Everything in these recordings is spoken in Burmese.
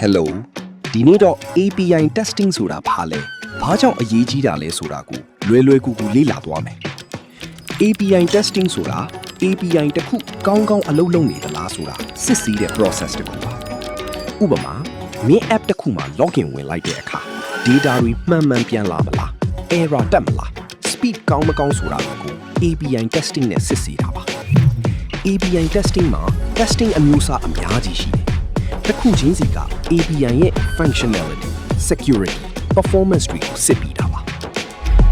Hello ဒီနေ့တော့ API testing ဆိုတာဘာလဲဘာကြောင့်အရေးကြီးတာလဲဆိုတာကိုလွယ်ကူလေ့လာသွားမယ် API testing ဆိုတာ API တစ်ခုကောင်းအလုပ်လုပ်နေသလားဆိုတာစစ်ဆေးတဲ့ process တစ်ခုပါဥပမာမင်း app တစ်ခုမှာ login ဝင်လိုက်တဲ့အခါ data တွေမှန်ပြန်လာမလား error တက်မလား speed ကောင်းမကောင်းဆိုတာကို API testing နဲ့စစ်ဆေးတာပါ API testing မှာ testing အမျိုးအစားအများကြီးရှိတယ်တစ်ခုချင်းစီက API ရဲ့ functionality, security, performance တွေကိုစစ်ပြီးတာပါ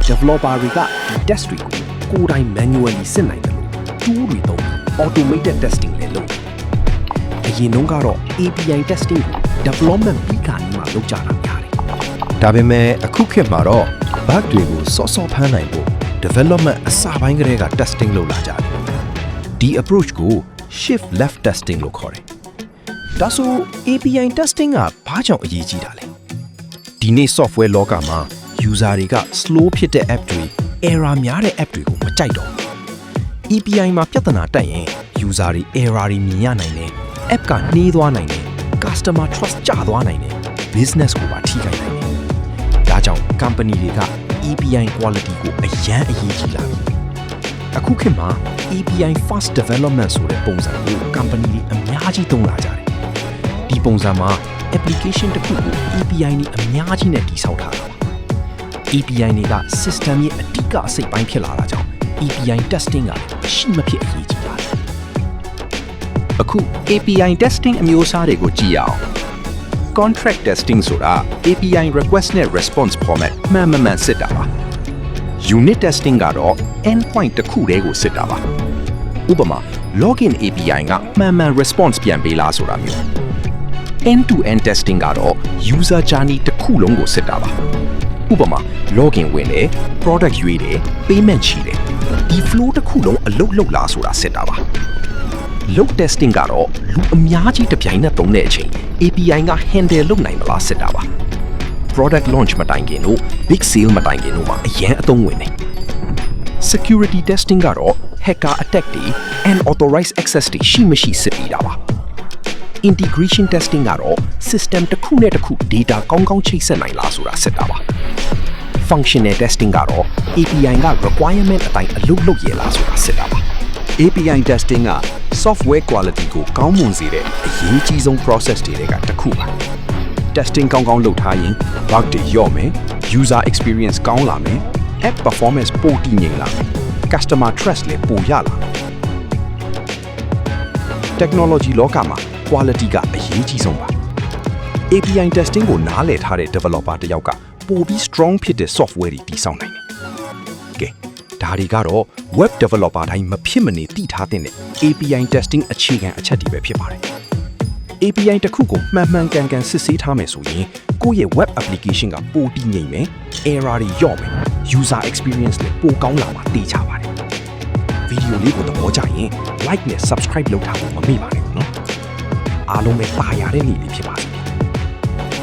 developer တွေကဒီ test တွေကိုကိုယ်တိုင် manually စစ်နိုင်တယ်လို့ tool တွေသုံး automated testing လည်းလုပ်တယ်အရင်တုန်းကတော့ API testing ကို development ပြီးခါနီးမှလုပ်ကြတာများတယ် ဒါပေမဲ့အခုခေတ်မှာတော့ bug တွေကိုစောဖမ်းနိုင်ဖို့ development အစပိုင်းကတည်းက testing လုပ်လာကြတယ်ဒီ approach ကို shift left testing လို့ခေါ်တယ်ဒါဆို API testing ကဘာကြောင့်အရေးကြီးတာလဲဒီနေ့ software လောကမှာ user တွေက slow ဖြစ်တဲ့ app တွေ error များတဲ့ app တွေကိုမကြိုက်တော့ API မှာပြဿနာတက်ရင် user တွေ error တွေမြင်ရနိုင်တယ် app ကနှေးသွားနိုင်တယ် customer trust ကျသွားနိုင်တယ် business ကိုပါထိခိုက်နိုင်တယ်ဒါကြောင့် company တွေက API quality ကိုအရန်အရေးကြီးလာပြီအခုခေတ်မှာ API fast development ဆိုတဲ့ပုံစံကို company တွေအများကြီးသုံးလာကြတယ်ဒီပုံစံမှာ application တစ်ခုကို API နဲ့အများကြီးနဲ့တည်ဆောက်ထားတာပါ API တွေက system ရဲ့အဓိကအစိတ်ပိုင်းဖြစ်လာတာကြောင့် API testing ကရှိမဖြစ်အရေးကြီးတာအခု API testing အမျိုးအစားတွေကိုကြည့်ရအောင် contract testing ဆိုတာ API request နဲ့ response format မှန်စစ်တာပါ unit testing ကတော့ endpoint တစ်ခုတည်းကိုစစ်တာပါဥပမာ login API ကမှန် response ပြန်ပေးလားဆိုတာမျိုး end-to-end testing ကတော့ user journey တစ်ခုလုံးကိုစစ်တာပါဥပမာ login ဝင်တယ် product ရွေးတယ် payment ချီတယ်ဒီ flow တစ်ခုလုံးအလုပ်လားဆိုတာစစ်တာပါ load testing ကတော့လူအများကြီးတစ်ပြိုင်နက်သုံးတဲ့အချိန် API က handle လုပ်နိုင်မလားစစ်တာပါ product launch မတိုင်ခင်တို့ big sale မတိုင်ခင်တို့မှာအရန်အသုံးဝင်တယ် security testing ကတော့ hacker attack တွေ unauthorized access တွေရှိမရှိစစ်ပြီးတာပါ integration testing ကတော့ system တစ်ခုနဲ့တစ်ခု data ကောင်းချိတ်ဆက်နိုင်လားဆိုတာစစ်တာပါ functional testing ကတော့ API က requirement အတိုင်းအလုပ်ရလားဆိုတာစစ်တာပါ API testing က software quality ကိုကောင်းမွန်စေတဲ့အရေးကြီးဆုံး process တွေကတစ်ခုပါ testing ကောင်းလုပ်ထားရင် bug တွေလျော့မယ် user experience ကောင်းလာမယ် app performance ပိုတည်ငြိမ်လာမယ် customer trust လည်းပိုရလာမယ် technology လောကမှာ quality ကအရေးကြီးဆုံးပါ API testing ကိုနားလည်ထားတဲ့ developer တစ်ယောက်ကပိုပြီး strong ဖြစ်တဲ့ software တွေတည်ဆောက်နိုင်တယ်ကဲဒါတွေကတော့ web developer တိုင်းမဖြစ်မနေသိထားတဲ့ API testing အခြေခံအချက်တွေပဲဖြစ်ပါတယ် API တစ်ခုကိုမှန်ကန်စစ်ဆေးထားမယ်ဆိုရင်ကိုယ့်ရဲ့ web application ကပိုတည်ငြိမ်မယ် error တွေလျော့မယ် user experience လည်းပိုကောင်းလာမှာသိချပါတယ်ဗီဒီယိုလေးကိုသဘောကျရင် like နဲ့ subscribe လုပ်ထားဖို့မမေ့ပါနဲ့နော်အားလုံးပဲပါရတဲ့နေ့လေးဖြစ်ပါစေ